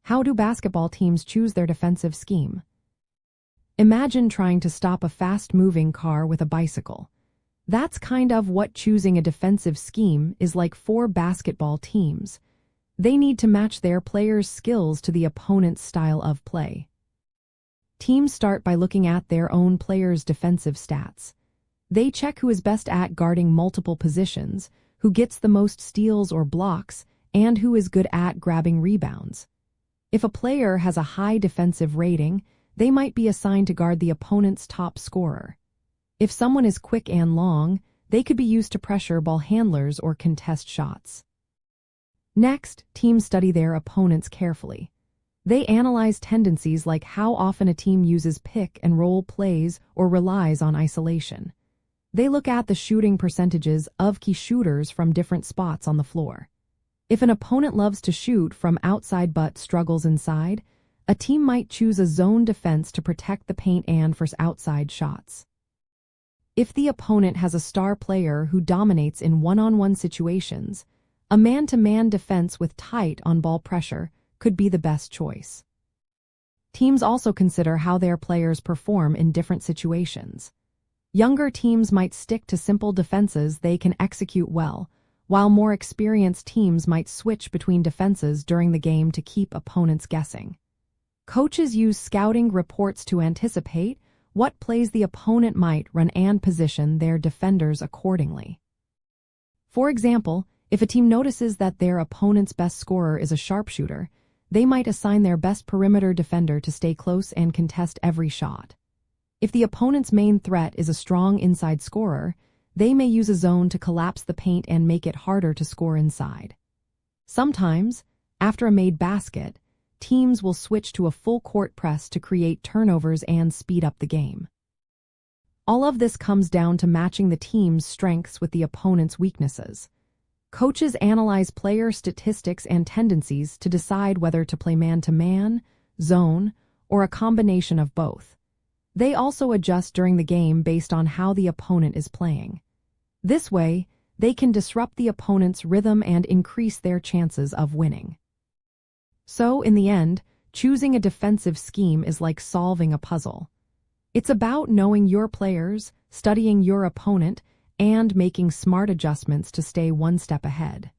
How do basketball teams choose their defensive scheme? Imagine trying to stop a fast-moving car with a bicycle. That's kind of what choosing a defensive scheme is like for basketball teams. They need to match their players' skills to the opponent's style of play. Teams start by looking at their own players' defensive stats. They check who is best at guarding multiple positions, who gets the most steals or blocks, and who is good at grabbing rebounds. If a player has a high defensive rating, they might be assigned to guard the opponent's top scorer. If someone is quick and long, they could be used to pressure ball handlers or contest shots. Next, teams study their opponents carefully. They analyze tendencies like how often a team uses pick and roll plays or relies on isolation. They look at the shooting percentages of key shooters from different spots on the floor. If an opponent loves to shoot from outside but struggles inside, a team might choose a zone defense to protect the paint and force outside shots. If the opponent has a star player who dominates in one-on-one situations, a man-to-man defense with tight on-ball pressure could be the best choice. Teams also consider how their players perform in different situations. Younger teams might stick to simple defenses they can execute well, while more experienced teams might switch between defenses during the game to keep opponents guessing. Coaches use scouting reports to anticipate what plays the opponent might run and position their defenders accordingly. For example, if a team notices that their opponent's best scorer is a sharpshooter, they might assign their best perimeter defender to stay close and contest every shot. If the opponent's main threat is a strong inside scorer, they may use a zone to collapse the paint and make it harder to score inside. Sometimes, after a made basket, teams will switch to a full-court press to create turnovers and speed up the game. All of this comes down to matching the team's strengths with the opponent's weaknesses. Coaches analyze player statistics and tendencies to decide whether to play man-to-man, zone, or a combination of both. They also adjust during the game based on how the opponent is playing. This way, they can disrupt the opponent's rhythm and increase their chances of winning. So, in the end, choosing a defensive scheme is like solving a puzzle. It's about knowing your players, studying your opponent, and making smart adjustments to stay one step ahead.